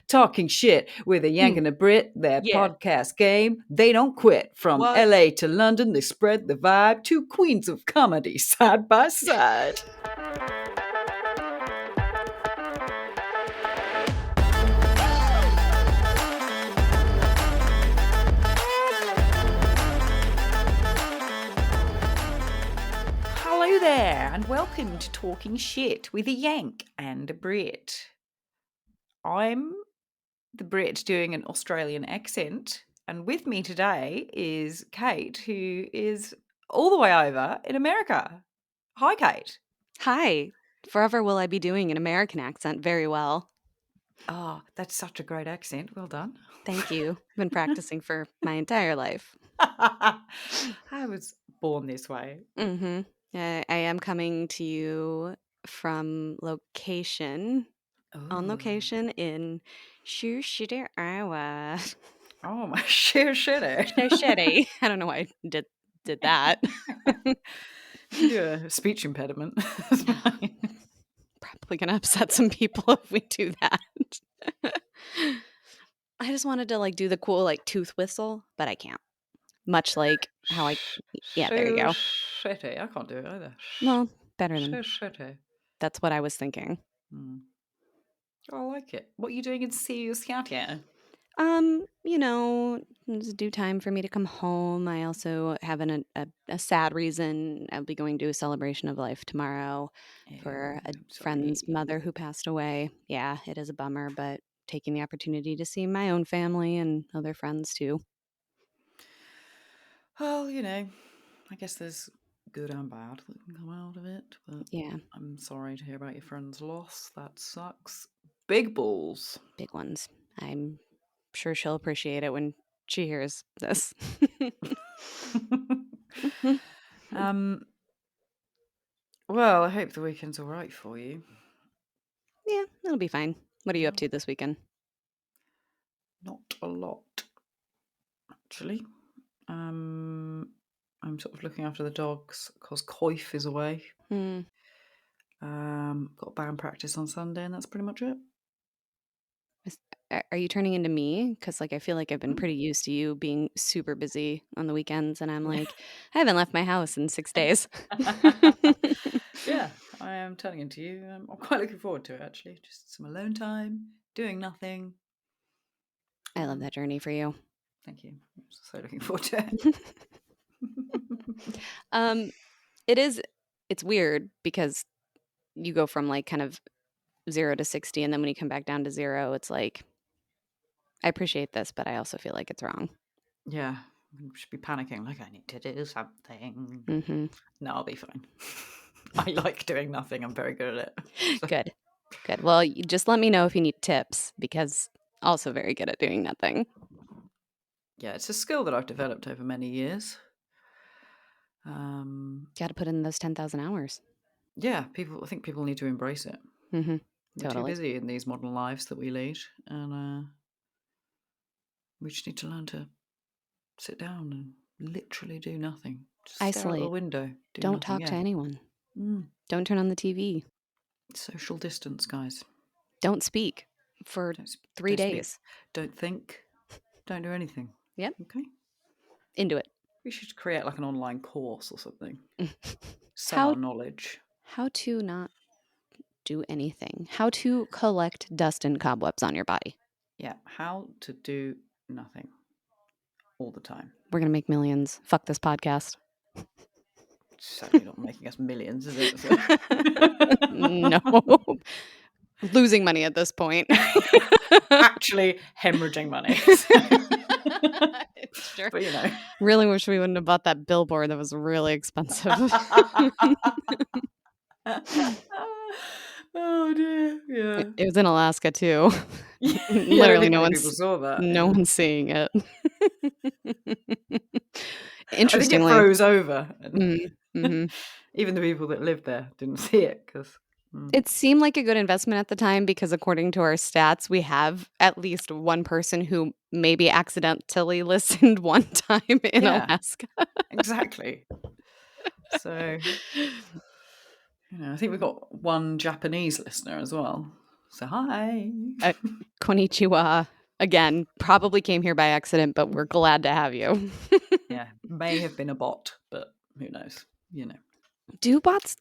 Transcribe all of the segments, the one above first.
Talking shit with a Yank and a Brit, their podcast game. They don't quit. From LA to London, they spread the vibe. Two queens of comedy side by side. Hello there, and welcome to Talking Shit with a Yank and a Brit. I'm the Brit doing an Australian accent, and with me today is Kate, who is all the way over in America. Hi, Kate. Hi. Forever will I be doing an American accent very well. Oh, that's such a great accent. Well done. Thank you. I've been practicing for my entire life. I was born this way. Mm-hmm. I am coming to you from on location in Shitty, Iowa. Oh, my shitty. I don't know why I did that. You do a speech impediment. Probably going to upset some people if we do that. I just wanted to do the cool tooth whistle, but I can't. Much like how there you go. Shitty. I can't do it either. Well, better than shitty. That's what I was thinking. I like it. What are you doing in serious County? It's due time for me to come home. I also have a sad reason. I'll be going to a celebration of life tomorrow for a friend's mother who passed away. Yeah, it is a bummer, but taking the opportunity to see my own family and other friends too. Well, I guess there's good and bad that can come out of it. But yeah, I'm sorry to hear about your friend's loss. That sucks. Big balls. Big ones. I'm sure she'll appreciate it when she hears this. Well, I hope the weekend's all right for you. Yeah, it'll be fine. What are you up to this weekend? Not a lot, actually. I'm sort of looking after the dogs because Coif is away. Got band practice on Sunday, and that's pretty much it. Are you turning into me? Because I feel like I've been pretty used to you being super busy on the weekends, and I'm like, I haven't left my house in 6 days. Yeah, I am turning into you. I'm quite looking forward to it, actually. Just some alone time, doing nothing. I love that journey for you. Thank you. I'm so looking forward to it. It's weird because you go from kind of 0 to 60, and then when you come back down to 0, it's I appreciate this, but I also feel like it's wrong. Yeah, I should be panicking I need to do something. No, I'll be fine. I like doing nothing. I'm very good at it. So. Good. Well, you just let me know if you need tips, because also very good at doing nothing. Yeah, it's a skill that I've developed over many years. Got to put in those 10,000 hours. Yeah, I think people need to embrace it. We're too busy in these modern lives that we lead, and we just need to learn to sit down and literally do nothing. Just isolate. Stare out the window. Don't talk to anyone. Don't turn on the TV. Social distance, guys. Don't speak for 3 days. Speak. Don't think. Don't do anything. Yep. Okay. Into it. We should create an online course or something. Sell our knowledge. How to not do anything. How to collect dust and cobwebs on your body. Yeah. How to do nothing all the time. We're going to make millions. Fuck this podcast. Certainly not making us millions, is it? No. Losing money at this point. Actually hemorrhaging money. Sure. But really wish we wouldn't have bought that billboard. That was really expensive. Oh dear. Yeah. It was in Alaska too. Literally no one's saw that. No one's seeing it. Interestingly, I think it froze over. Mm-hmm. Even the people that lived there didn't see it because it seemed like a good investment at the time, because according to our stats, we have at least one person who maybe accidentally listened one time in Alaska. Exactly. So, I think we've got one Japanese listener as well. So hi. Konnichiwa. Again, probably came here by accident, but we're glad to have you. Yeah, may have been a bot, but who knows? You know. Do bots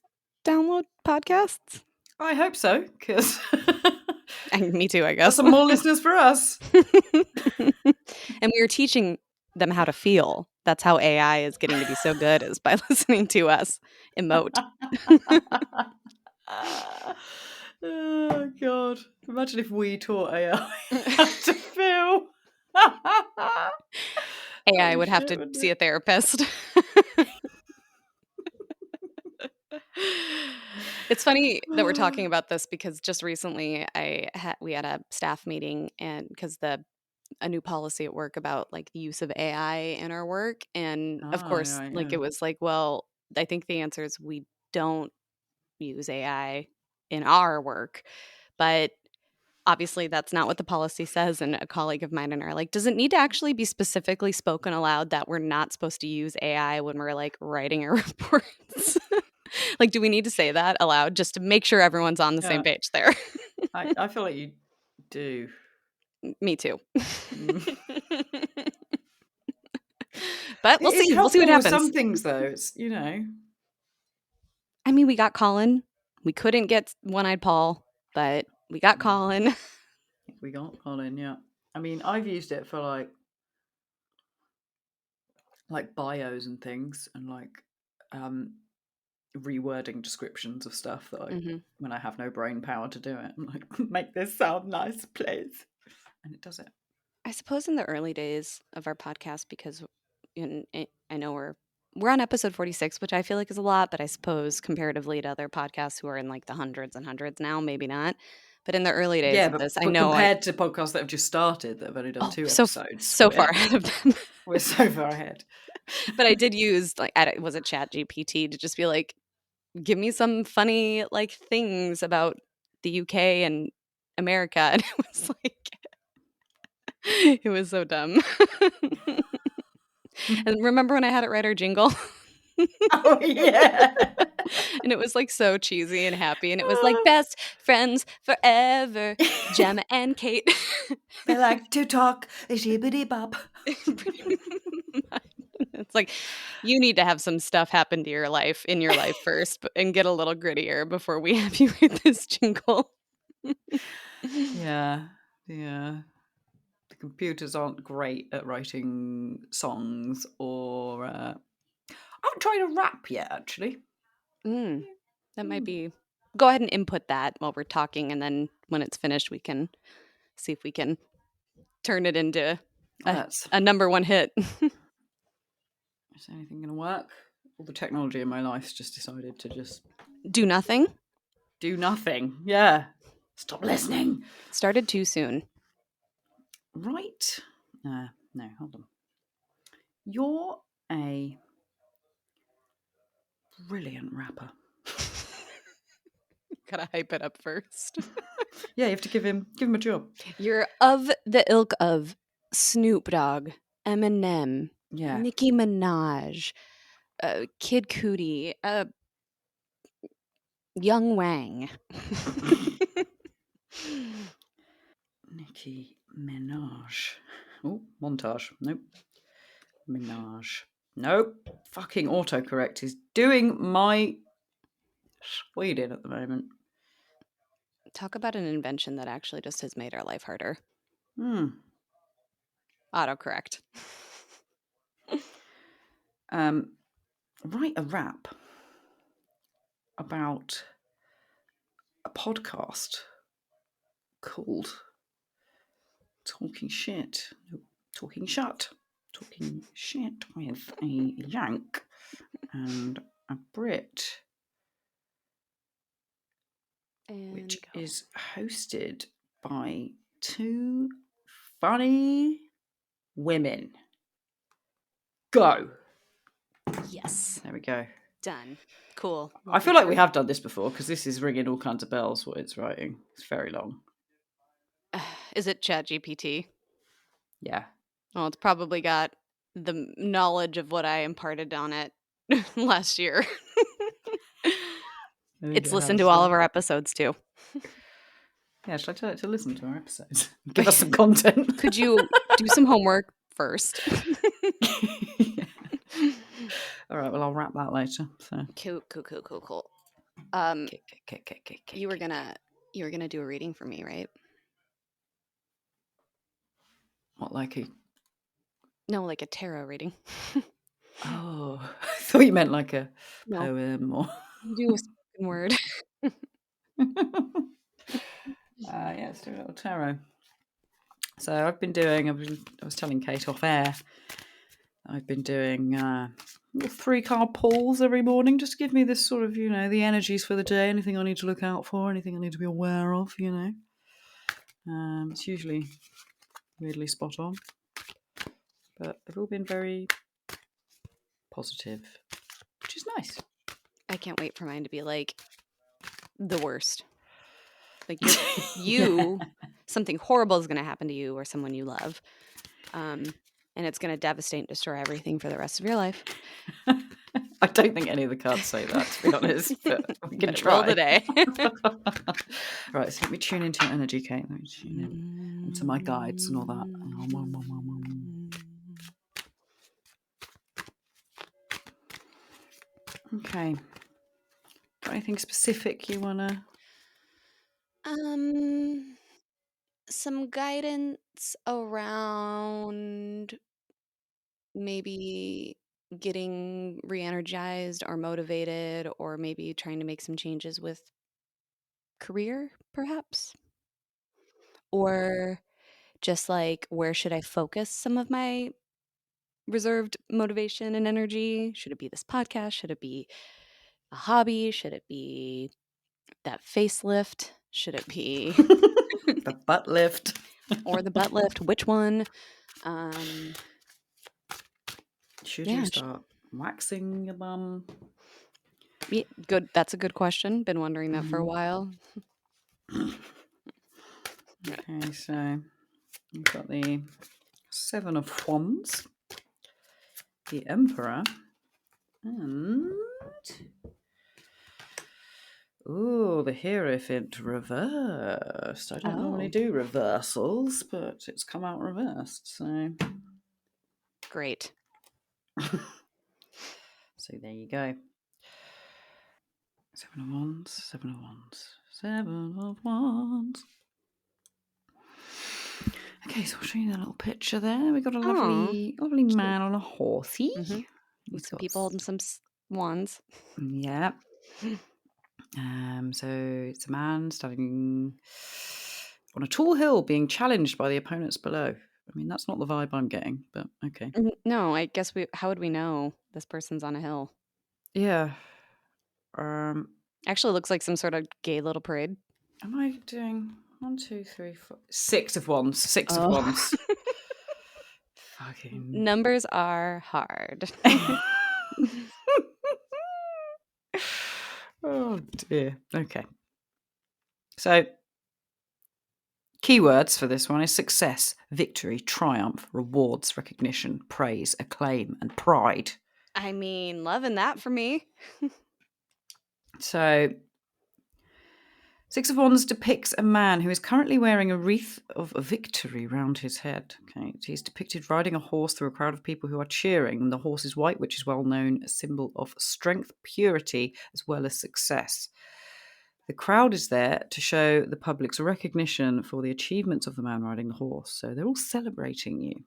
download podcasts? I hope so, because Me too, I got guess. some more listeners for us. And we were teaching them how to feel. That's how AI is getting to be so good, is by listening to us emote. Oh God! Imagine if we taught AI how to feel. AI Holy would have shit, to wouldn't see a it? therapist. It's funny that we're talking about this because just recently we had a staff meeting, and because a new policy at work about like the use of AI in our work, and of Ah, course, right, like yeah. it was like, well, I think the answer is we don't use AI in our work, but obviously that's not what the policy says. And a colleague of mine and I are like, does it need to actually be specifically spoken aloud that we're not supposed to use AI when we're like writing our reports? Like, do we need to say that aloud just to make sure everyone's on the same Yeah, page there? I feel like you do. Me too. Mm. But we'll It is see. We'll see what helpful with happens. some things, though. It's, you know. I mean, we got Colin. We couldn't get One-Eyed Paul, but we got Colin. We got Colin, yeah. I mean, I've used it for like bios and things, and like um rewording descriptions of stuff that when I have no brain power to do it, I'm like, make this sound nice, please, and it does it. I suppose in the early days of our podcast, because I know we're on episode 46, which I feel like is a lot, but I suppose comparatively to other podcasts who are in like the hundreds and hundreds now, maybe not. But in the early days Yeah, of this, I but know compared to podcasts that have just started that have only done 2 episodes, so far ahead of them. we're so far ahead. But I did use was it Chat GPT to just be like, give me some funny like things about the UK and America, and it was like it was so dumb. And remember when I had it write our jingle? Oh yeah. And it was like so cheesy and happy, and it was like best friends forever, Gemma and Kate. They like to talk shibbity bop. It's like you need to have some stuff happen to your life first, and get a little grittier before we have you write this jingle. Yeah, yeah. The computers aren't great at writing songs or. I haven't tried a rap yet, actually. That might be. Go ahead and input that while we're talking, and then when it's finished, we can see if we can turn it into a number one hit. Is anything going to work? All the technology in my life's just decided to just do nothing. Do nothing. Yeah. Stop listening. Started too soon. Right. No, hold on. You're a brilliant rapper. Gotta hype it up first. Yeah, you have to give him a job. You're of the ilk of Snoop Dogg, Eminem, Nicki Minaj, Kid Cudi, Young Wang. Nicki Minaj. Oh, montage. Nope. Minaj. Nope. Fucking autocorrect is doing my Sweden at the moment. Talk about an invention that actually just has made our life harder. Autocorrect. Write a rap about a podcast called Talking Shit. No, Talking Shut. Talking Shit with a Yank and a Brit. Which is hosted by 2 funny women. Go. Yes. There we go. Done. Cool. I feel like we have done this before because this is ringing all kinds of bells what it's writing. It's very long. Is it ChatGPT? Yeah. Well, it's probably got the knowledge of what I imparted on it last year. It's listened to all of our episodes too. Yeah, should I tell it to listen to our episodes? Give us some content. Could you do some homework first? Yeah. All right, well, I'll wrap that later. So. Cool. You were gonna do a reading for me, right? What, like a... No, like a tarot reading. Oh, I thought you meant like a No, poem or... you do a spoken word. Yeah, let's do a little tarot. So I was telling Kate off air, I've been doing little 3-card pulls every morning, just to give me this sort of, the energies for the day, anything I need to look out for, anything I need to be aware of, It's usually weirdly spot on, but they've all been very positive, which is nice. I can't wait for mine to be like the worst. Like something horrible is going to happen to you or someone you love. And it's going to devastate and destroy everything for the rest of your life. I don't think any of the cards say that, to be honest, but we can try. Roll today. Right, so let me tune into your energy, Kate. Let me tune in into my guides and all that. Okay. Got anything specific you want to... Some guidance around maybe getting re-energized or motivated, or maybe trying to make some changes with career, perhaps? Or just like, where should I focus some of my reserved motivation and energy? Should it be this podcast? Should it be a hobby? Should it be that facelift? Should it be the butt lift? or the butt lift? Which one? Should you start waxing your bum? Yeah, good. That's a good question. Been wondering that for a while. Okay, so you've got the 7 of Wands, the Emperor, and the Hierophant reversed. I don't normally do reversals, but it's come out reversed, so great. So there you go. 7 of Wands, 7 of Wands, 7 of Wands. Okay, so I'll show you the little picture there. We've got a lovely man on a horsey. With some people holding some wands. Yeah. So it's a man standing on a tall hill being challenged by the opponents below. I mean, that's not the vibe I'm getting, but okay. No, I guess how would we know this person's on a hill? Yeah. Actually looks like some sort of gay little parade. Am I doing 1, 2, 3, 4, 6 of Wands? 6 of Wands. Fucking numbers are hard. Oh dear. Okay. So keywords for this one is success, victory, triumph, rewards, recognition, praise, acclaim, and pride. I mean, loving that for me. So 6 of Wands depicts a man who is currently wearing a wreath of victory round his head. Okay, he's depicted riding a horse through a crowd of people who are cheering. The horse is white, which is well known, a symbol of strength, purity, as well as success. The crowd is there to show the public's recognition for the achievements of the man riding the horse. So they're all celebrating you.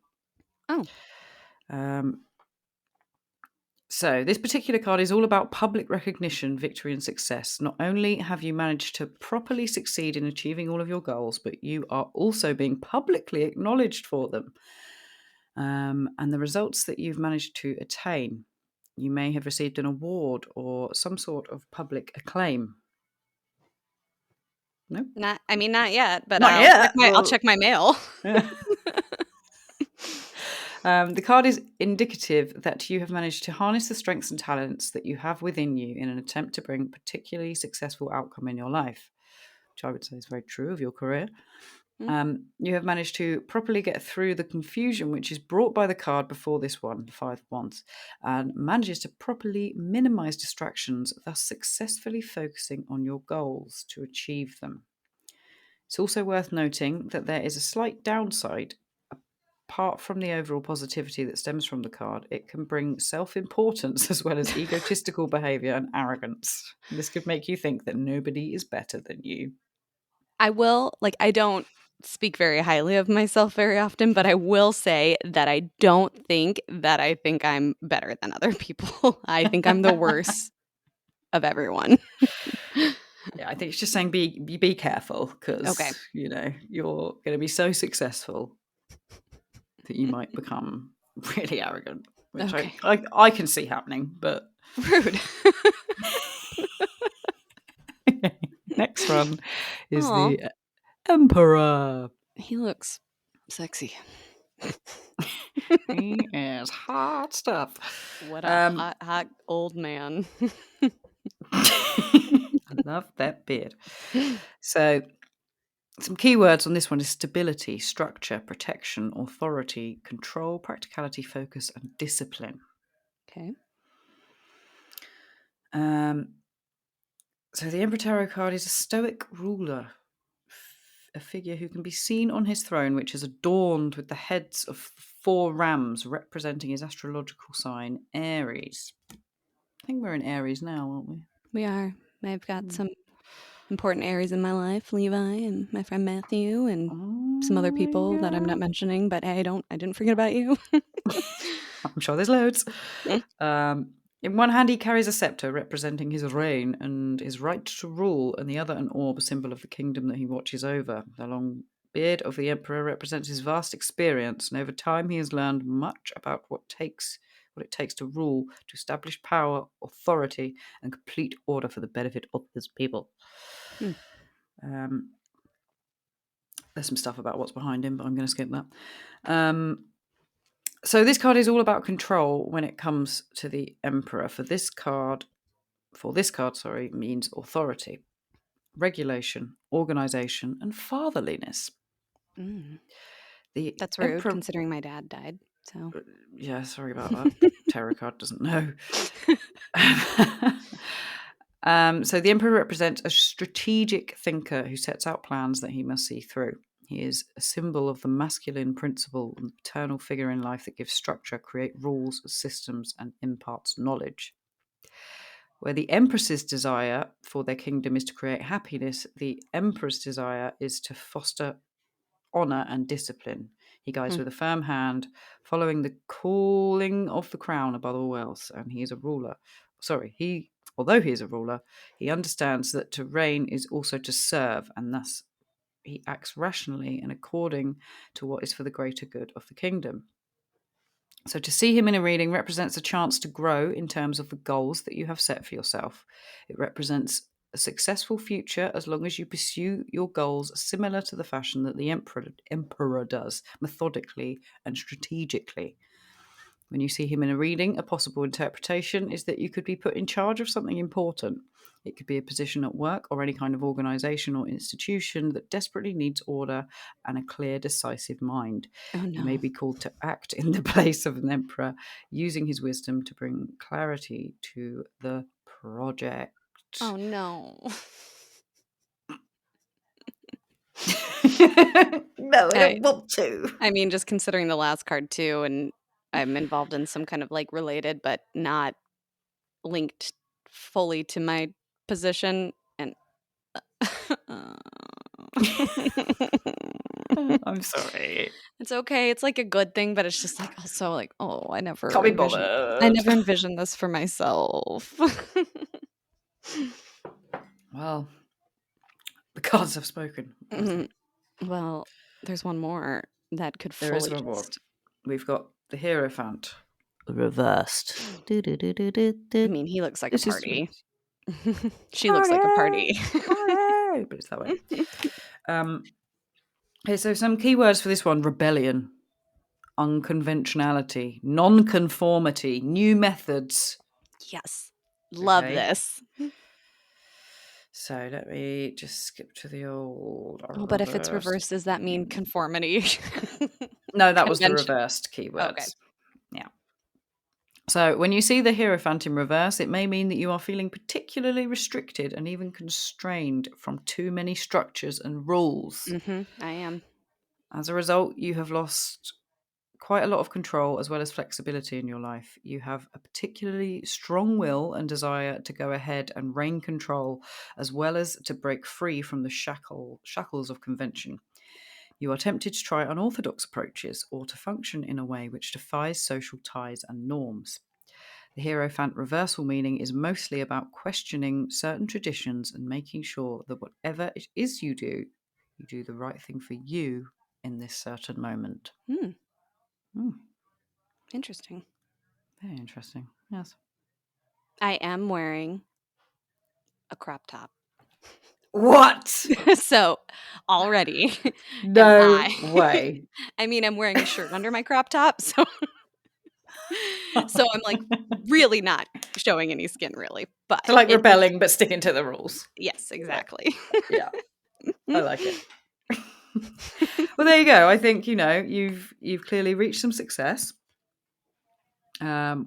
So this particular card is all about public recognition, victory, and success. Not only have you managed to properly succeed in achieving all of your goals, but you are also being publicly acknowledged for them. And the results that you've managed to attain. You may have received an award or some sort of public acclaim. No? Not yet, but Not yet. I'll check my mail. The card is indicative that you have managed to harness the strengths and talents that you have within you in an attempt to bring a particularly successful outcome in your life, which I would say is very true of your career. You have managed to properly get through the confusion which is brought by the card before this one, 5 of Wands, and manages to properly minimize distractions, thus successfully focusing on your goals to achieve them. It's also worth noting that there is a slight downside. Apart from the overall positivity that stems from the card, it can bring self-importance as well as egotistical behaviour and arrogance. This could make you think that nobody is better than you. I will, like, I don't speak very highly of myself very often, but I will say that I don't think that I think I'm better than other people. I think I'm the worst of everyone. Yeah, I think it's just saying be careful Okay. because, you know, you're going to be so successful that you might become really arrogant, which Okay. I can see happening, but Rude. next one is Aw, the Emperor. he looks sexy. He is hot stuff. What a hot, hot old man. I love that beard. So, some keywords on this one is stability, structure, protection, authority, control, practicality, focus, and discipline. Okay. So the Emperor Tarot card is a stoic ruler, a figure who can be seen on his throne, which is adorned with the heads of 4 rams representing his astrological sign, Aries. I think we're in Aries now, aren't we? We are. I've got some important Aries in my life, Levi and my friend Matthew and some other people that I'm not mentioning, but hey, I didn't forget about you. I'm sure there's loads. In one hand, he carries a scepter representing his reign and his right to rule, and the other an orb, a symbol of the kingdom that he watches over. The long beard of the emperor represents his vast experience, and over time he has learned much about what it takes to rule, to establish power, authority, and complete order for the benefit of his people. There's some stuff about what's behind him, but I'm going to skip that. So this card is all about control when it comes to the Emperor. This card, means authority, regulation, organization, and fatherliness. The That's rude, Emperor, considering my dad died. So yeah, sorry about that. Tarot card doesn't know. So the Emperor represents a strategic thinker who sets out plans that he must see through. He is a symbol of the masculine principle and the paternal figure in life that gives structure, create rules, systems, and imparts knowledge. Where the Empress's desire for their kingdom is to create happiness, the Emperor's desire is to foster honour and discipline. He guides with a firm hand, following the calling of the crown above all else, and he is a ruler. Although he is a ruler, he understands that to reign is also to serve, and thus he acts rationally and according to what is for the greater good of the kingdom. So to see him in a reading represents a chance to grow in terms of the goals that you have set for yourself. It represents a successful future as long as you pursue your goals similar to the fashion that the emperor does, methodically and strategically. When you see him in a reading, a possible interpretation is that you could be put in charge of something important. It could be a position at work or any kind of organisation or institution that desperately needs order and a clear, decisive mind. oh You may no. be called to act in the place of an emperor, using his wisdom to bring clarity to the project. Oh no. No, I I don't want to. I mean, just considering the last card too, and I'm involved in some kind of like related but not linked fully to my position and I'm sorry. it's okay. It's like a good thing, but it's just like also like, oh, Can't be I bothered. never envisioned this for myself. Well, the cards have spoken. Mhm. Well, there's one more that could There is fully one more. just We've got the Hierophant reversed. I mean, he looks like a This is party. She looks like a party, party. party, but it's that way. Okay, so some keywords for this one: rebellion, unconventionality, non-conformity, new methods. Yes. Love Okay, this. so let me just skip to the old Oh, but if it's reversed. reversed, does that mean conformity? No, that was the Convention. reversed Okay. keywords. Yeah. So when you see the Hierophant in reverse, it may mean that you are feeling particularly restricted and even constrained from too many structures and rules. I am. As a result, you have lost quite a lot of control as well as flexibility in your life. You have a particularly strong will and desire to go ahead and reign control, as well as to break free from the shackles of convention. You are tempted to try unorthodox approaches or to function in a way which defies social ties and norms. The Hierophant reversal meaning is mostly about questioning certain traditions and making sure that whatever it is you do the right thing for you in this certain moment. Interesting. Very interesting. Yes. I am wearing a crop top. What? So already am No way. I mean, I'm wearing a shirt under my crop top, so I'm like really not showing any skin really, but So like it is. rebelling but sticking to the rules. Yes, exactly. Yeah. I like it. Well, there you go. I think, you've clearly reached some success,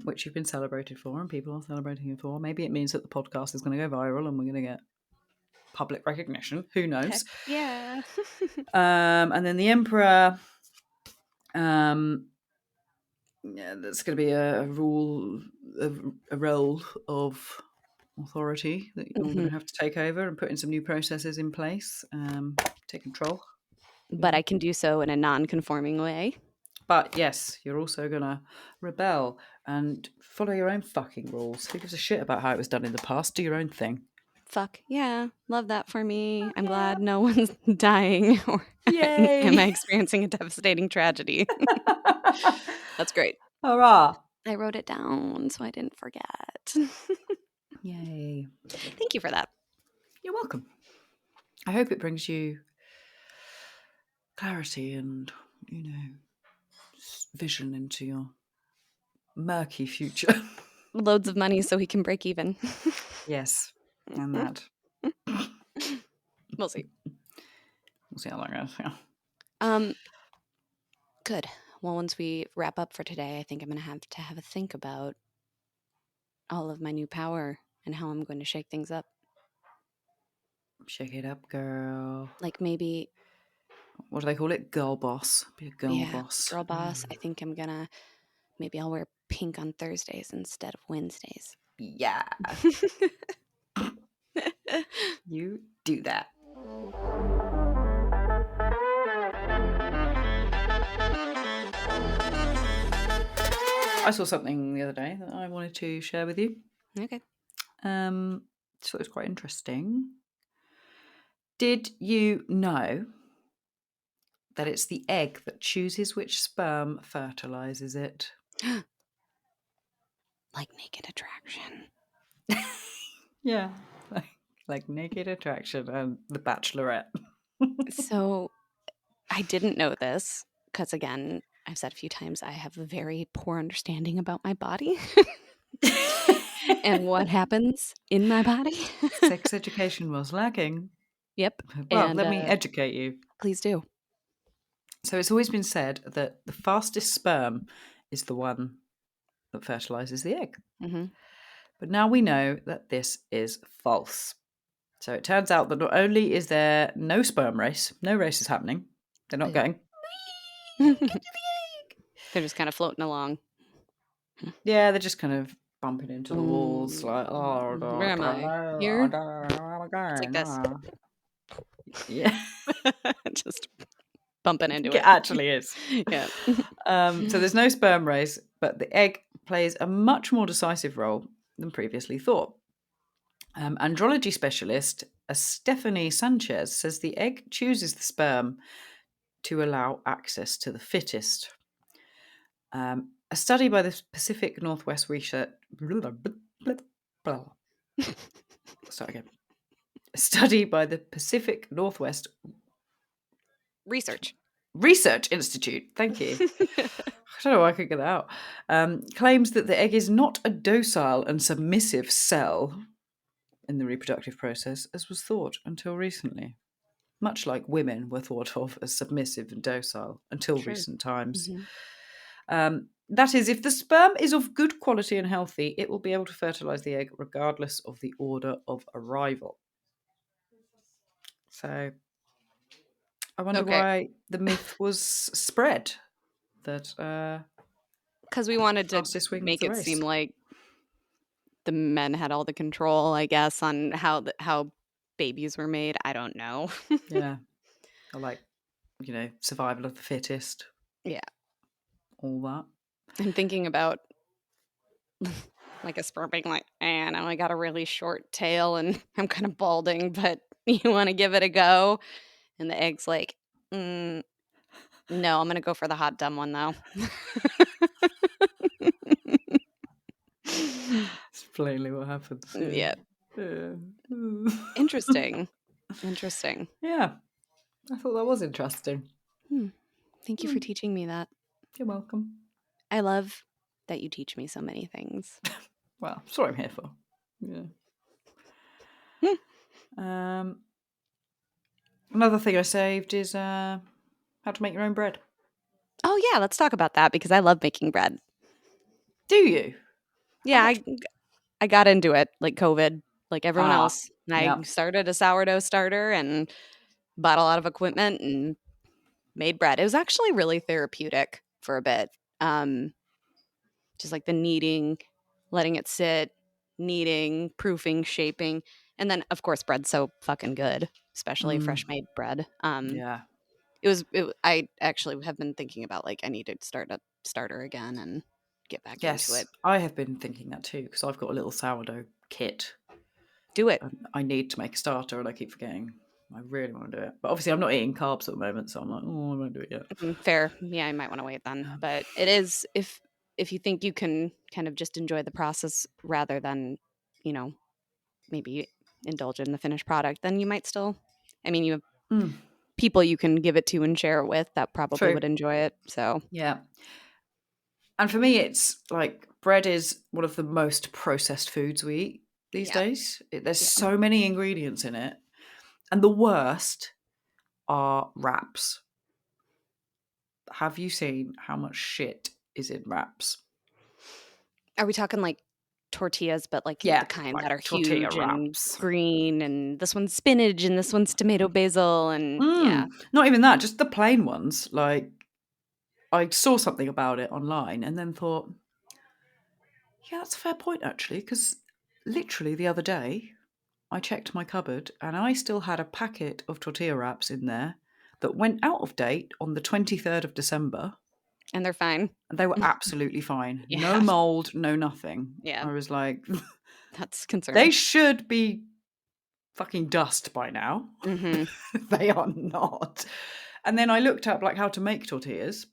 which you've been celebrated for and people are celebrating you for. Maybe it means that the podcast is going to go viral and we're going to get public recognition. Who knows? Heck yeah. And then the Emperor, that's going to be a role of authority that you're going to have to take over and put in some new processes in place, take control. But I can do so in a non-conforming way. But yes, you're also going to rebel and follow your own fucking rules. Who gives a shit about how it was done in the past? Do your own thing. Fuck yeah. Love that for me. I'm glad no one's dying or am I Yay! experiencing a devastating tragedy. That's great. Hurrah! I wrote it down so I didn't forget. Yay. Thank you for that. You're welcome. I hope it brings you clarity and, vision into your murky future. Loads of money so he can break even. Yes, and that. We'll see. We'll see how that goes. Yeah. Good. Well, once we wrap up for today, I think I'm going to have a think about all of my new power and how I'm going to shake things up. Shake it up, girl. Like maybe, What do they call it? Girl boss. Be a girl yeah, boss. girl boss. I think maybe I'll wear pink on Thursdays instead of Wednesdays. Yeah. You do that. I saw something the other day that I wanted to share with you. Okay. So it was quite interesting. Did you know that it's the egg that chooses which sperm fertilizes it? Like naked attraction. Yeah, like Naked Attraction and The Bachelorette. So I didn't know this because, again, I've said a few times I have a very poor understanding about my body and what happens in my body. Sex education was lacking. Yep. Well, And let me educate you. please do. So it's always been said that the fastest sperm is the one that fertilizes the egg. Mm-hmm. But now we know that this is false. So it turns out that not only is there no sperm race, no race is happening. They're not going, get to the egg. They're just kind of floating along. Yeah, they're just kind of bumping into the walls like, where am I? Here? It's like this. Yeah. Just bumping into It it. actually is. Yeah. So there's no sperm race, but the egg plays a much more decisive role than previously thought. Andrology specialist Stephanie Sanchez says the egg chooses the sperm to allow access to the fittest. A study by the Pacific Northwest Research... Start again. A study by the Pacific Northwest Research Institute, thank you. I don't know why I could get that out. Claims that the egg is not a docile and submissive cell in the reproductive process, as was thought until recently. Much like women were thought of as submissive and docile until recent times. Mm-hmm. That is, if the sperm is of good quality and healthy, it will be able to fertilize the egg regardless of the order of arrival. So I wonder Okay. why the myth was spread that Because we wanted to fastest wins make the it seem race. like the men had all the control, I guess, on how babies were made. I don't know. Yeah. Or like, survival of the fittest, Yeah. all that. I'm thinking about like a sperm being like, and I got a really short tail and I'm kind of balding, but you want to give it a go? And the egg's like, no, I'm going to go for the hot, dumb one, though. It's plainly what happens. Yeah. Yeah. Interesting. Interesting. Yeah. I thought that was interesting. Thank you for teaching me that. You're welcome. I love that you teach me so many things. Well, that's what I'm here for. Yeah. Another thing I saved is how to make your own bread. Oh, yeah, let's talk about that because I love making bread. Do you? How Yeah, much? I got into it like COVID, like everyone Ah, else. I yeah. started a sourdough starter and bought a lot of equipment and made bread. It was actually really therapeutic for a bit. Just like the kneading, letting it sit, kneading, proofing, shaping, and then of course bread's so fucking good, especially fresh made bread. Yeah. I actually have been thinking about like I need to start a starter again and get back into Yes, it. I have been thinking that too because I've got a little sourdough kit. Do it. And I need to make a starter and I keep forgetting. I really want to do it. But obviously I'm not eating carbs at the moment, so I'm like, oh, I won't do it yet. Fair. Yeah, I might want to wait then. But it is if you think you can kind of just enjoy the process rather than, you know, maybe indulge in the finished product, then you might still I mean, you have people you can give it to and share it with that probably True. would enjoy it. So, Yeah. And for me, it's like bread is one of the most processed foods we eat these yeah. days. There's Yeah. so many ingredients in it. And the worst are wraps. Have you seen how much shit is in wraps? Are we talking like tortillas, but like the Yeah, kind like that are tortilla huge and wraps. green, and this one's spinach and this one's tomato basil, and yeah. Not even that, just the plain ones. Like, I saw something about it online and then thought, yeah, that's a fair point actually, because literally the other day I checked my cupboard and I still had a packet of tortilla wraps in there that went out of date on the 23rd of December. And they're fine. And they were absolutely fine. No Yeah. mold, no nothing. Yeah. I was like, That's they concerning. should be fucking dust by now. Mm-hmm. They are not. And then I looked up like how to make tortillas.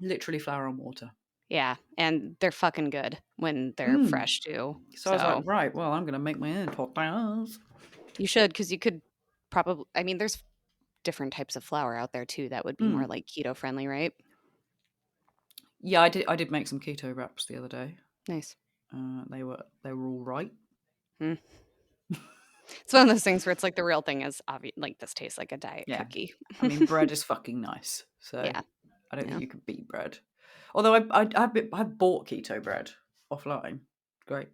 Literally flour and water. Yeah, and they're fucking good when they're fresh too. So I was like, So right, well, I'm going to make my own tortillas. you should, because you could probably. I mean, there's different types of flour out there too that would be more like keto friendly, right? Yeah, I did make some keto wraps the other day. Nice. They were all right. Mm. It's one of those things where it's like the real thing is obvious. Like this tastes like a diet Yeah. cookie. I mean, bread is fucking nice. So Yeah. I don't Yeah. think you could beat bread. Although I've bought keto bread offline. Great.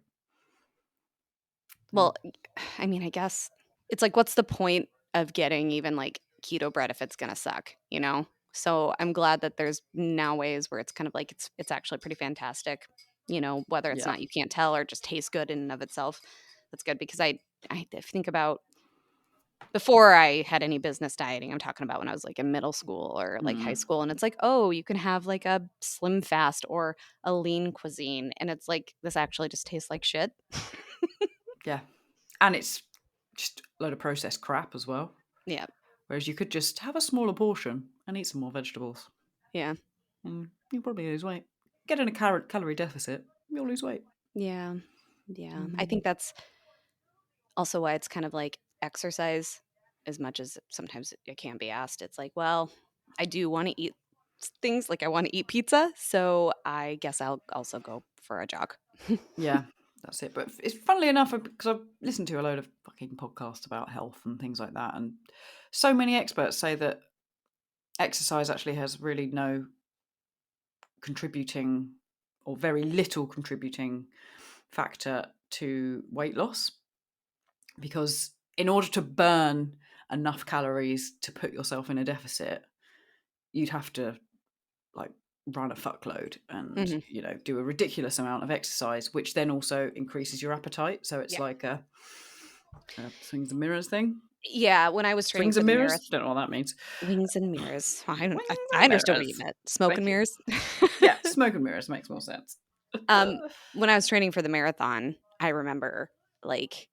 Well, I mean, I guess it's like, what's the point of getting even like keto bread if it's gonna suck, you know? So I'm glad that there's now ways where it's kind of like it's actually pretty fantastic, you know, whether it's Yeah. not you can't tell or just tastes good in and of itself. That's good because I think about before I had any business dieting, I'm talking about when I was like in middle school or like high school, and it's like, oh, you can have like a slim fast or a lean cuisine, and it's like this actually just tastes like shit. Yeah. And it's just a load of processed crap as well. Yeah. Whereas you could just have a smaller portion and eat some more vegetables. Yeah. And you'll probably lose weight. Get in a calorie deficit, you'll lose weight. Yeah. Yeah. I think that's also why it's kind of like exercise as much as sometimes it can be asked. It's like, well, I do want to eat things like I want to eat pizza, so I guess I'll also go for a jog. Yeah, that's it. But it's funnily enough because I've listened to a load of fucking podcasts about health and things like that, and so many experts say that exercise actually has really no contributing or very little contributing factor to weight loss, because in order to burn enough calories to put yourself in a deficit, you'd have to like run a fuckload and do a ridiculous amount of exercise, which then also increases your appetite. So it's like a swings and mirrors thing. Yeah, when I was training Swings for and the mirrors? marathon. Don't know what that means. Wings and mirrors. I Wings and understood what you mirrors. meant. Smoke and mirrors. Yeah, smoke and mirrors makes more sense. When I was training for the marathon, I remember like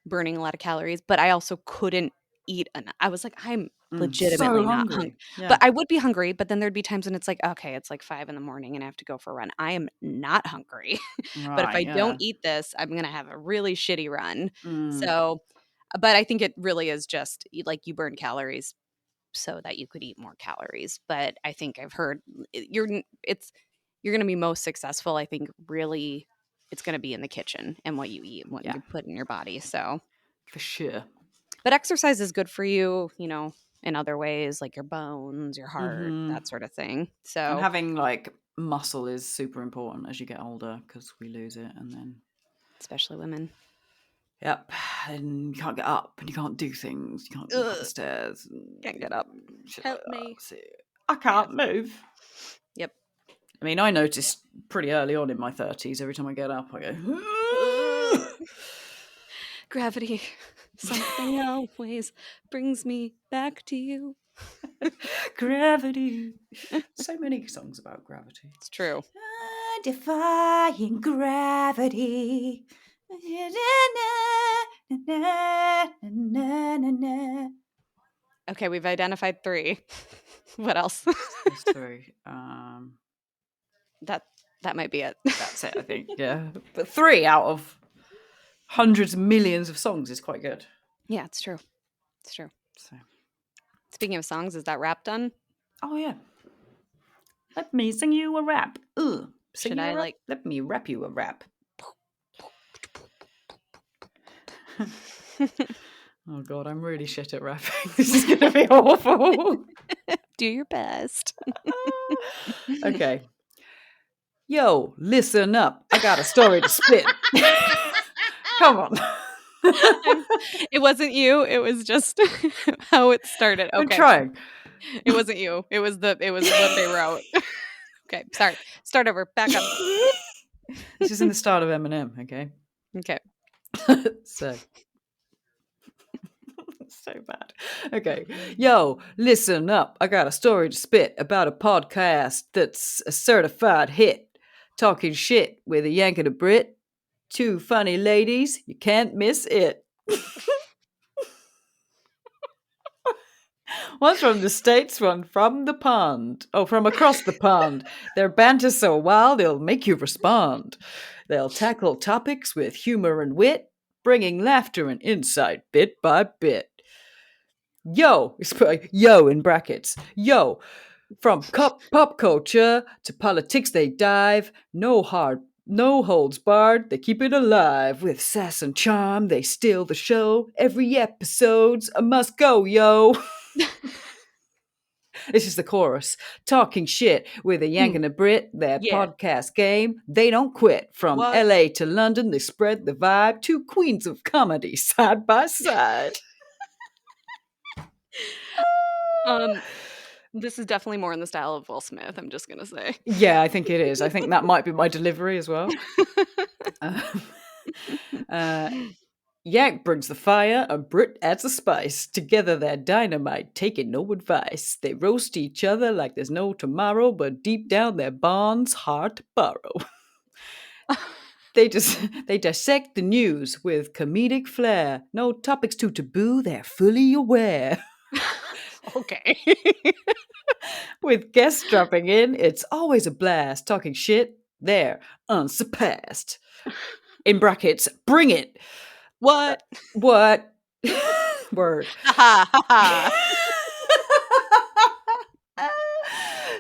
burning a lot of calories, but I also couldn't eat enough. I was like, I'm legitimately so not hungry. hungry. Yeah. But I would be hungry, but then there'd be times when it's like, okay, it's like 5 a.m. and I have to go for a run. I am not hungry. But if I don't eat this, I'm going to have a really shitty run. So, but I think it really is just like you burn calories so that you could eat more calories. But I think I've heard you're going to be most successful. I think really it's going to be in the kitchen and what you eat, what you put in your body. So for sure. But exercise is good for you, in other ways, like your bones, your heart, that sort of thing. So and having like muscle is super important as you get older, because we lose it, and then especially women. Yep, and you can't get up, and you can't do things. You can't walk up the stairs. Can't get up. Help me. I can't move. Yep. I mean, I noticed pretty early on in my 30s, every time I get up, I go, gravity. Something always brings me back to you. Gravity. So many songs about gravity. It's true. Defying gravity. Okay, we've identified 3. What else? There's 3. That might be it. That's it, I think. Yeah, but 3 out of hundreds of millions of songs is quite good. Yeah, it's true. It's true. So, speaking of songs, is that rap done? Oh yeah. Let me sing you a rap. Should I like? Let me rap you a rap. Oh God, I'm really shit at rapping. This is going to be awful. Do your best. Okay. Yo, listen up. I got a story to spit. Come on. It wasn't you. It was just how it started. Okay. I'm trying. It wasn't you. It was what they wrote. Okay, sorry. Start over. Back up. This is in the start of Eminem, okay? Okay. So bad. Okay. Yo, listen up. I got a story to spit about a podcast that's a certified hit. Talking shit with a Yank and a Brit. 2 funny ladies. You can't miss it. One's from the States, one from the pond. Oh, from across the pond. Their banter's so wild, they'll make you respond. They'll tackle topics with humor and wit, bringing laughter and insight bit by bit. Yo, yo in brackets. Yo, from pop culture to politics they dive. No holds barred. They keep it alive with sass and charm. They steal the show. Every episode's a must go, yo. This is the chorus. Talking shit with a Yank and a Brit. Their podcast game, they don't quit. From LA to London, they spread the vibe. 2 queens of comedy side by side. This is definitely more in the style of Will Smith, I'm just going to say. Yeah, I think it is. I think that might be my delivery as well. Yank brings the fire, and Brit adds the spice. Together they're dynamite, taking no advice. They roast each other like there's no tomorrow, but deep down their bond's hard to borrow. They dissect the news with comedic flair. No topics too taboo, they're fully aware. Okay. With guests dropping in, it's always a blast. Talking shit, they're unsurpassed. In brackets, bring it. What? Word.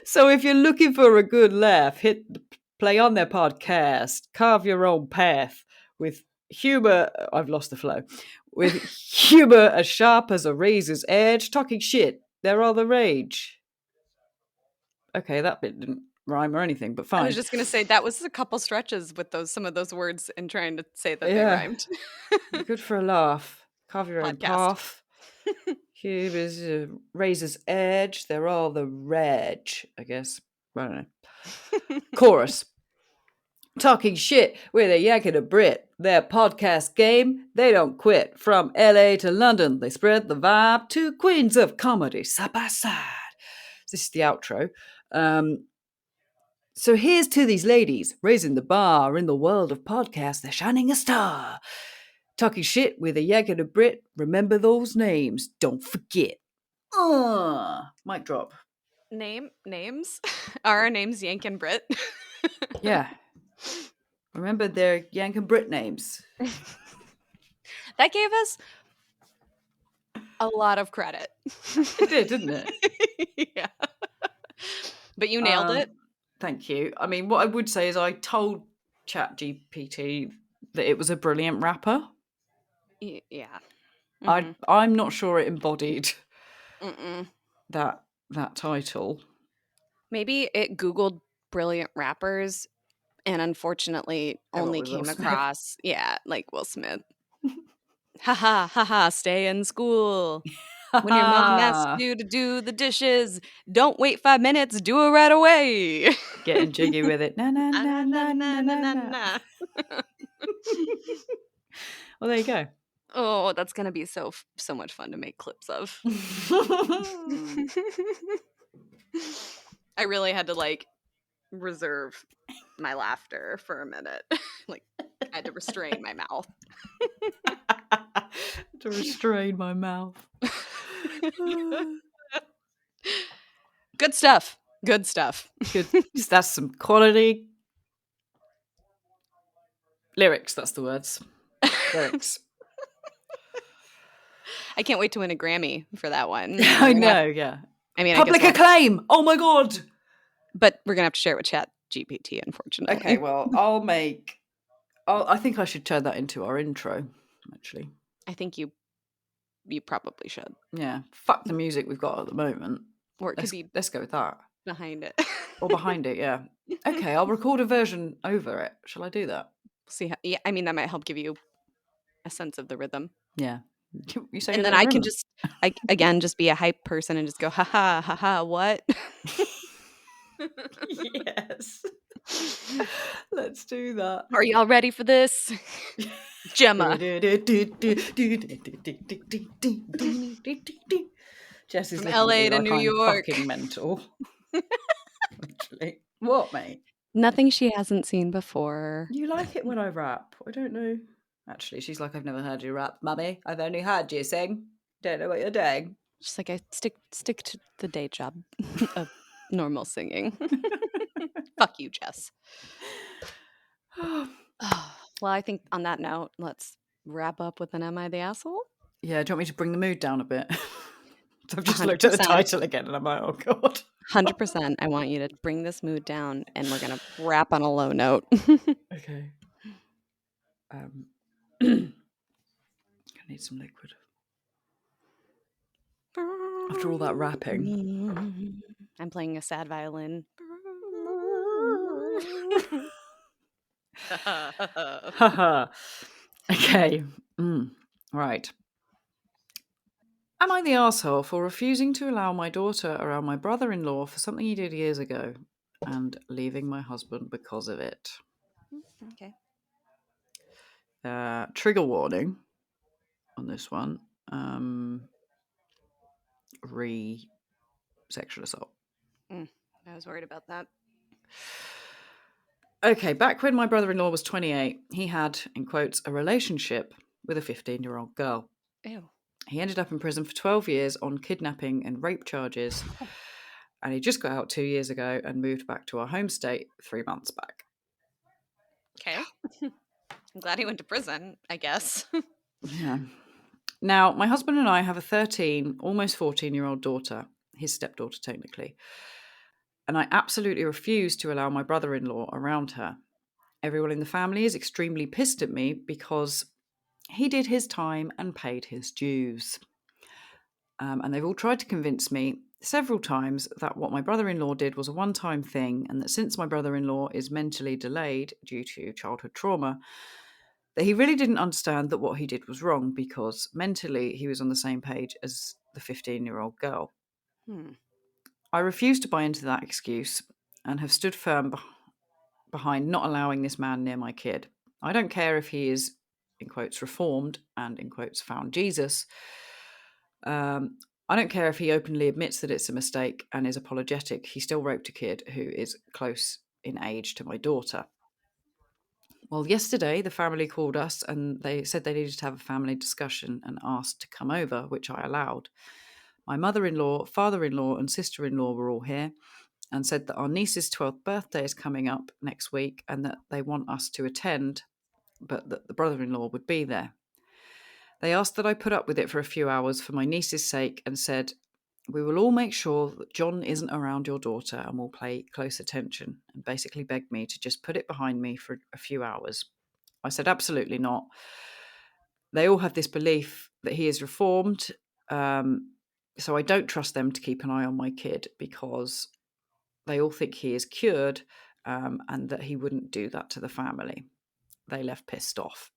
So if you're looking for a good laugh, hit play on their podcast. Carve your own path with humor. I've lost the flow. With humor as sharp as a razor's edge. Talking shit, they're all the rage. Okay, that bit didn't rhyme or anything, but I fine. was just gonna say that was a couple stretches with some of those words and trying to say that they Yeah, rhymed. good for a laugh. Carve your own Podcast. path. Here is a razor's edge. They're all the reg, I guess. I don't know. Chorus. Talking shit with a Yank and a Brit. Their podcast game, they don't quit. From LA to London, they spread the vibe to queens of comedy side by side. This is the outro. So here's to these ladies raising the bar in the world of podcasts. They're shining a star. Talking shit with a Yank and a Brit. Remember those names. Don't forget. Mic drop. Names? Are our names Yank and Brit? Yeah. Remember their Yank and Brit names. That gave us a lot of credit. It did, didn't it? Yeah. But you nailed it. Thank you. I mean, what I would say is I told ChatGPT that it was a brilliant rapper. Yeah. Mm-hmm. I'm not sure it embodied Mm-mm. that title. Maybe it Googled brilliant rappers and unfortunately only came across, like Will Smith. Ha, stay in school. When your mom asks you to do the dishes, don't wait 5 minutes, do it right away. Getting jiggy with it. Na na na na na na na. Well, there you go. Oh, that's gonna be so much fun to make clips of. I really had to reserve my laughter for a minute. I had to restrain my mouth. To restrain my mouth. Good stuff. Good stuff. Good. That's some quality lyrics. That's the words. Lyrics. I can't wait to win a Grammy for that one. I know, yeah. I mean, public acclaim. Oh my god. But we're gonna have to share it with ChatGPT, unfortunately. Okay, well, I think I should turn that into our intro, actually. I think you probably should. Yeah. Fuck the music we've got at the moment. Or it could be let's go with that. behind it. Or behind it, yeah. Okay, I'll record a version over it. Shall I do that? See how, yeah, I mean that might help give you a sense of the rhythm. Yeah. You say and then I can just be a hype person and just go, ha, what? Yes. Let's do that. Are y'all ready for this? Gemma. Jess is from LA to New York. Fucking mental. Actually. What, mate? Nothing she hasn't seen before. You like it when I rap. I don't know. Actually, she's like, I've never heard you rap, mummy. I've only heard you sing. Don't know what you're doing. Just like I stick to the day job of normal singing. Fuck you, Jess. Well, I think on that note, let's wrap up with an Am I the Asshole? Yeah, do you want me to bring the mood down a bit? So I've just 100%. Looked at the title again and I'm like, oh God. 100%. I want you to bring this mood down and we're going to wrap on a low note. Okay. I need some liquid. After all that rapping. I'm playing a sad violin. Okay. Right. Am I the arsehole for refusing to allow my daughter around my brother-in-law for something he did years ago and leaving my husband because of it? Okay. Trigger warning on this one. Sexual assault. I was worried about that. Okay, back when my brother-in-law was 28, he had, in quotes, a relationship with a 15-year-old girl. Ew. He ended up in prison for 12 years on kidnapping and rape charges. And he just got out 2 years ago and moved back to our home state 3 months back. Okay. I'm glad he went to prison, I guess. Yeah. Now, my husband and I have a 13, almost 14-year-old daughter, his stepdaughter technically. And I absolutely refuse to allow my brother-in-law around her. Everyone in the family is extremely pissed at me because he did his time and paid his dues. And they've all tried to convince me, several times that what my brother-in-law did was a one-time thing, and that since my brother-in-law is mentally delayed due to childhood trauma, that he really didn't understand that what he did was wrong because mentally he was on the same page as the 15-year-old girl. Hmm. I refuse to buy into that excuse and have stood firm behind not allowing this man near my kid. I don't care if he is, in quotes, reformed and, in quotes, found Jesus. I don't care if he openly admits that it's a mistake and is apologetic. He still raped a kid who is close in age to my daughter. Well, yesterday the family called us and they said they needed to have a family discussion and asked to come over, which I allowed. My mother-in-law, father-in-law, and sister-in-law were all here and said that our niece's 12th birthday is coming up next week and that they want us to attend, but that the brother-in-law would be there. They asked that I put up with it for a few hours for my niece's sake and said, "We will all make sure that John isn't around your daughter and will pay close attention," and basically begged me to just put it behind me for a few hours. I said, absolutely not. They all have this belief that he is reformed, so I don't trust them to keep an eye on my kid because they all think he is cured, and that he wouldn't do that to the family. They left pissed off.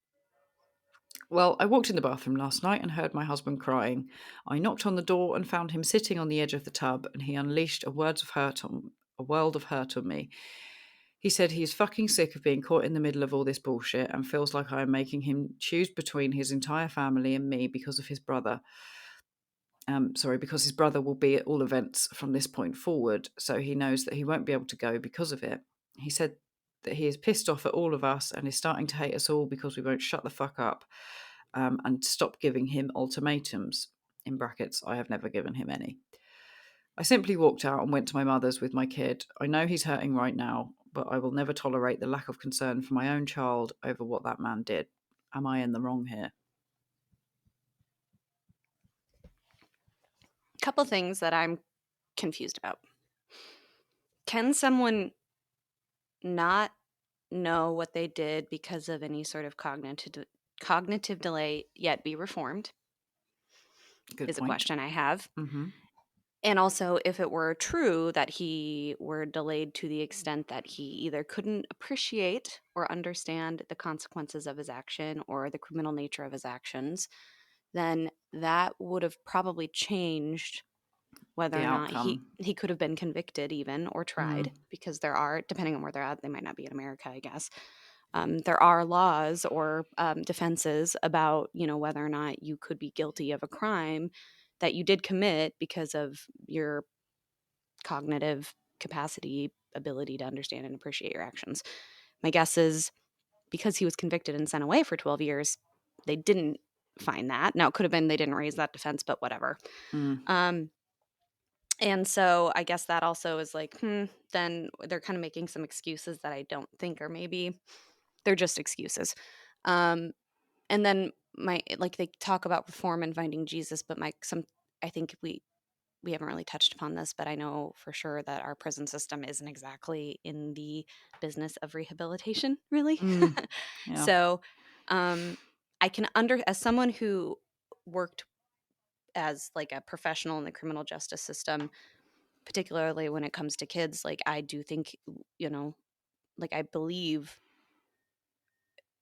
Well, I walked in the bathroom last night and heard my husband crying. I knocked on the door and found him sitting on the edge of the tub, and he unleashed a world of hurt on me. He said he is fucking sick of being caught in the middle of all this bullshit and feels like I am making him choose between his entire family and me because of his brother. Because his brother will be at all events from this point forward, so he knows that he won't be able to go because of it. He said that he is pissed off at all of us and is starting to hate us all because we won't shut the fuck up, and stop giving him ultimatums. In brackets, I have never given him any. I simply walked out and went to my mother's with my kid. I know he's hurting right now, but I will never tolerate the lack of concern for my own child over what that man did. Am I in the wrong here? Couple things that I'm confused about. Can someone not know what they did because of any sort of cognitive delay yet be reformed? Good Is a point. question I have. Mm-hmm. And also, if it were true that he were delayed to the extent that he either couldn't appreciate or understand the consequences of his action or the criminal nature of his actions, then that would have probably changed whether The or not outcome. he could have been convicted even or Mm. tried, because there are, depending on where they're at, they might not be in America, I guess. There are laws or defenses about, whether or not you could be guilty of a crime that you did commit because of your cognitive capacity, ability to understand and appreciate your actions. My guess is because he was convicted and sent away for 12 years, they didn't find that. Now, it could have been they didn't raise that defense, but whatever. Mm. Um, and so I guess that also is like, then they're kind of making some excuses that I don't think are maybe they're just excuses. Um, and then they talk about reform and finding Jesus, but I think we haven't really touched upon this, but I know for sure that our prison system isn't exactly in the business of rehabilitation, really. Mm. Yeah. So, I can as someone who worked as like a professional in the criminal justice system, particularly when it comes to kids, like I do think, like I believe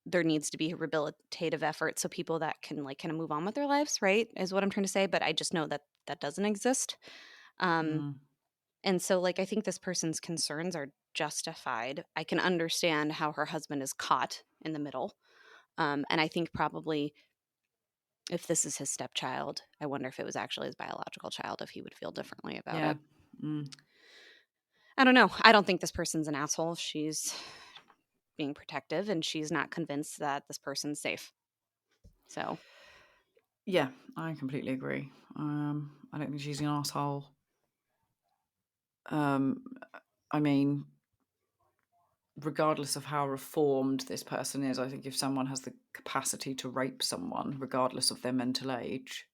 there needs to be a rehabilitative effort so people that can like kind of move on with their lives, right? Is what I'm trying to say. But I just know that that doesn't exist. Um, Mm. and so, like, I think this person's concerns are justified. I can understand how her husband is caught in the middle. And I think probably if this is his stepchild, I wonder if it was actually his biological child, if he would feel differently about Yeah. it. Mm. I don't know. I don't think this person's an asshole. She's being protective and she's not convinced that this person's safe. So, Yeah, I completely agree. I don't think she's an asshole. Um, I mean, regardless of how reformed this person is, I think if someone has the capacity to rape someone, regardless of their mental age,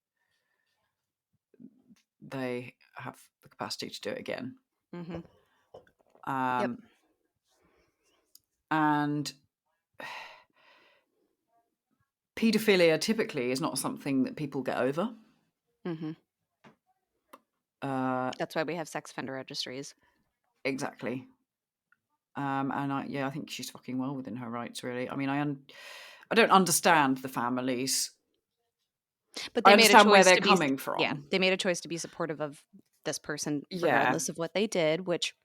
they have the capacity to do it again. mm-hmm. Yep. Um, and paedophilia typically is not something that people get over. Mm-hmm. That's why we have sex offender registries. Exactly. And I think she's fucking well within her rights, really. I mean, I don't understand the families. But I they made a understand where choice they're to be coming from. they made a choice to be supportive of this person Yeah. regardless of what they did, which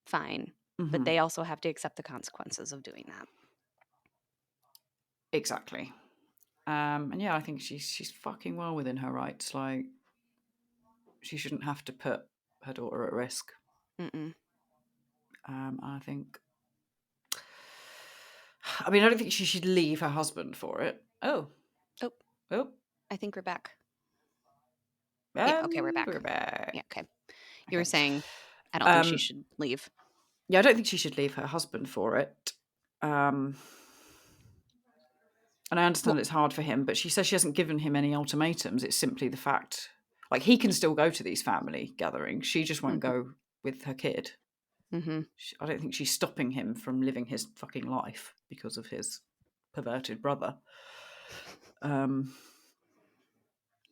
fine. But Mhm. they also have to accept the consequences of doing that. Exactly. And yeah, I think she's fucking well within her rights. Like, she shouldn't have to put her daughter at risk. Mm-mm. I think. I mean, I don't think she should leave her husband for it. Oh. I think we're back. And Yeah, okay, we're back. We're back. Yeah, okay. You were Okay. saying I don't think she should leave. Yeah, I don't think she should leave her husband for it. And I understand it's hard for him, but she says she hasn't given him any ultimatums. It's simply the fact, like, he can still go to these family gatherings. She just won't go with her kid. Mm-hmm. I don't think she's stopping him from living his fucking life because of his perverted brother.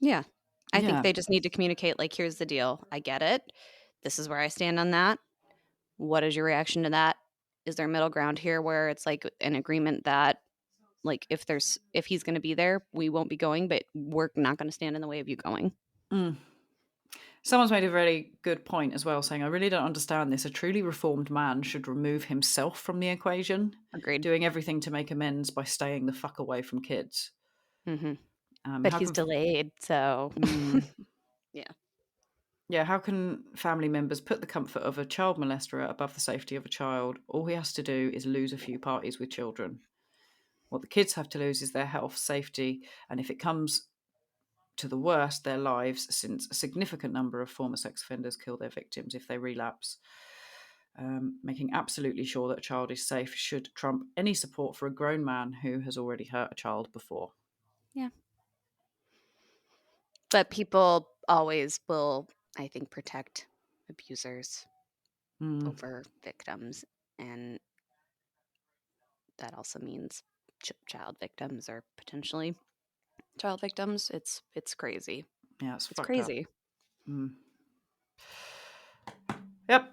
Yeah. I think Yeah. they just need to communicate, like, here's the deal. I get it. This is where I stand on that. What is your reaction to that? Is there a middle ground here where it's like an agreement that, like, if he's going to be there, we won't be going, but we're not going to stand in the way of you going. Someone's made a very good point as well, saying, I really don't understand this. A truly reformed man should remove himself from the equation. Agreed. Doing everything to make amends by staying the fuck away from kids. Mm-hmm. But he's delayed, so yeah. Yeah, how can family members put the comfort of a child molester above the safety of a child? All he has to do is lose a few parties with children. What the kids have to lose is their health, safety, and if it comes to the worst, their lives, since a significant number of former sex offenders kill their victims if they relapse. Making absolutely sure that a child is safe should trump any support for a grown man who has already hurt a child before. Yeah. But people always will, I think, protect abusers over victims. And that also means child victims or potentially child victims. It's crazy. Yeah, it's fucked crazy. Up. Yep.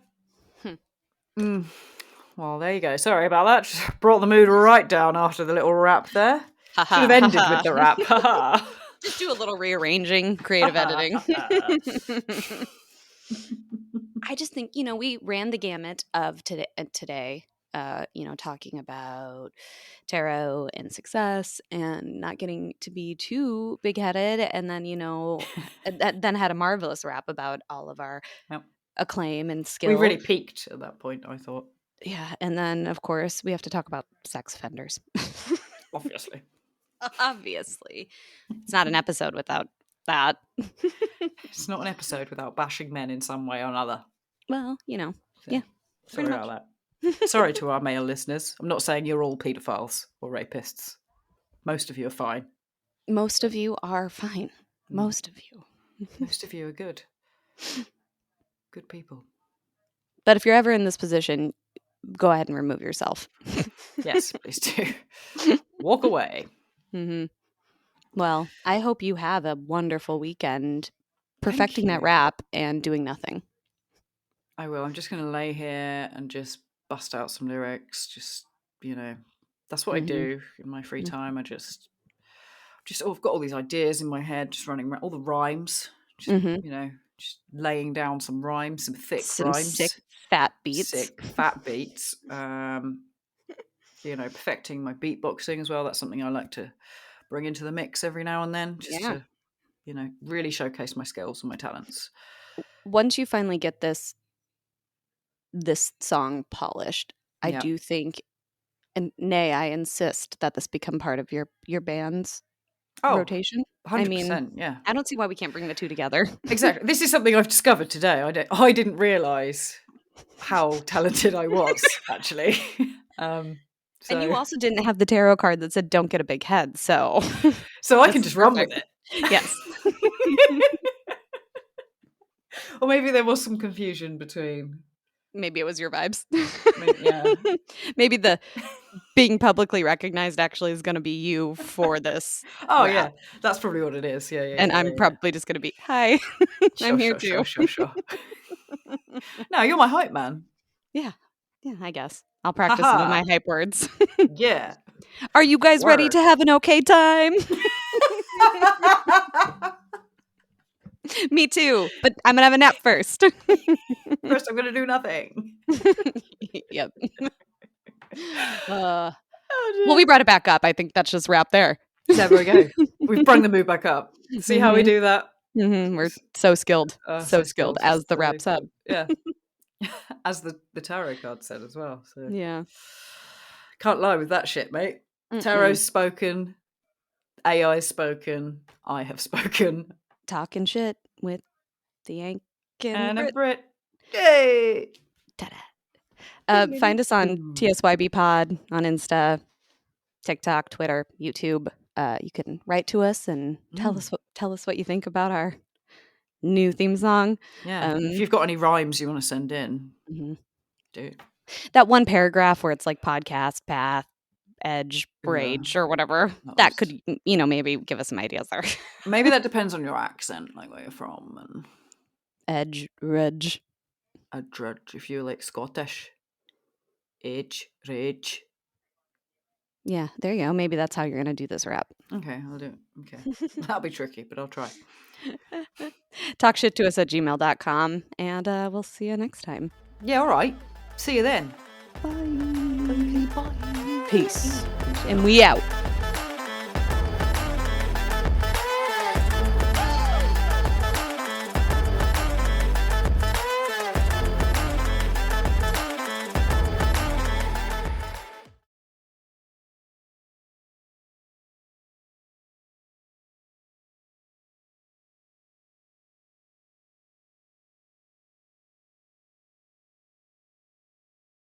Well, there you go. Sorry about that. Just brought the mood right down after the little rap there. Should have ended with the rap. Just do a little rearranging, creative editing. I just think, we ran the gamut of today, talking about tarot and success and not getting to be too big-headed. And then, then had a marvelous rap about all of our acclaim and skill. We really peaked at that point, I thought. Yeah. And then, of course, we have to talk about sex offenders. Obviously. Obviously. It's not an episode without that. It's not an episode without bashing men in some way or another. Well, So, yeah. Sorry about that. Sorry to our male listeners. I'm not saying you're all paedophiles or rapists. Most of you are fine. Most of you are fine. Most of you. Most of you are good. Good people. But if you're ever in this position, go ahead and remove yourself. Yes, please do. Walk away. Mm-hmm. Well, I hope you have a wonderful weekend perfecting that rap and doing nothing. I will. I'm just going to lay here and just bust out some lyrics. Just, that's what I do in my free time. I've got all these ideas in my head, just running around, all the rhymes, just laying down some rhymes, some thick rhymes. Sick, fat beats. Sick, fat beats. Perfecting my beatboxing as well. That's something I like to bring into the mix every now and then, just to, really showcase my skills and my talents. Once you finally get this song polished, I do think, and nay, I insist that this become part of your band's rotation. 100%, yeah. I don't see why we can't bring the two together. Exactly. This is something I've discovered today. I didn't realise how talented I was, actually. And you also didn't have the tarot card that said "Don't get a big head," so I can just run with it. Yes. Or maybe there was some confusion between Maybe it was your vibes. Yeah. Maybe the being publicly recognized actually is going to be you for this Oh, rap. yeah. That's probably what it is. Yeah, yeah, And yeah, I'm yeah, yeah. probably just going to be, hi, I'm Sure, here sure, sure, too. sure, sure. No, you're my hype man. Yeah. Yeah, I guess. I'll practice some of my Haha. hype words. Yeah. Are you guys ready Word. to have an okay time? Me too, but I'm going to have a nap first. First, I'm gonna do nothing. Yep. Oh, Well, we dear. brought it back up. I think that's just wrap there. There we go. We've brung the mood back up. See how we Mhm. do that? We're so skilled. So So skilled, skilled. as the So wrap said. skilled. Yeah. As the tarot card said as well. So Yeah. can't lie with that shit, mate. Mm-mm. Tarot's spoken, AI's spoken, I have spoken. Talking shit with the Yank and the And a Brit. Brit. Yay! Ta-da. Find us on TSYB Pod on Insta, TikTok, Twitter, YouTube. You can write to us and tell us what you think about our new theme song. Yeah. If you've got any rhymes you want to send in, Mhm. do it. That one paragraph where it's like podcast, path, edge, Yeah. rage, or whatever. That could, maybe give us some ideas there. Maybe that depends on your accent, like where you're from, and Edge, rudge. a drudge if you're like Scottish. Edge, rage. Yeah, there you go. Maybe that's how you're going to do this rap. Okay, I'll do it. Okay. That'll be tricky, but I'll try. TalkShitToUs at gmail.com, and we'll see you next time. Yeah, all right. See you then. Bye. Bye. Peace. And we out.